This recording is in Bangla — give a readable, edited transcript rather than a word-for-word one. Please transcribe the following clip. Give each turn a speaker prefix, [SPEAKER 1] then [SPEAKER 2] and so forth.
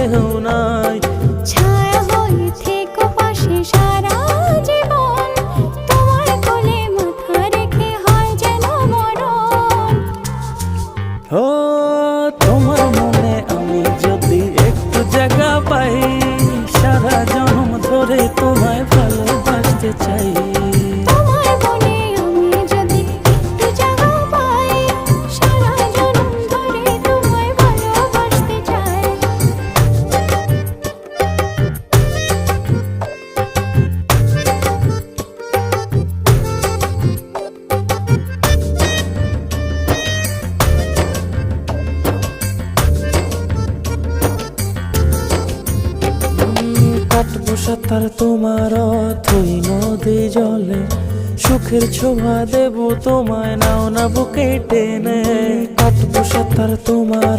[SPEAKER 1] কেহ নাই।
[SPEAKER 2] ছায়া হয়ে থেকো পাশে সারা জীবন, তোমার কোলে মাথা রেখে হয় যেন মরণ।
[SPEAKER 1] ও তোমার মনে আমি যদি একটু জায়গা পাই, সারা জন্ম ধরে তোমায় ভালোবাসতে চাই।
[SPEAKER 2] তোমার মনে আমি যদি একটু জায়গা পাই, সারা জন্ম ধরে তোমায় ভালোবাসতে চাই।
[SPEAKER 1] কাটবো সাঁতার তোমার অথই নদী জলে, সুখের ছোঁয়া দেব তোমায় নাও না বুকে টেনে। কাটবো সাঁতার তোমার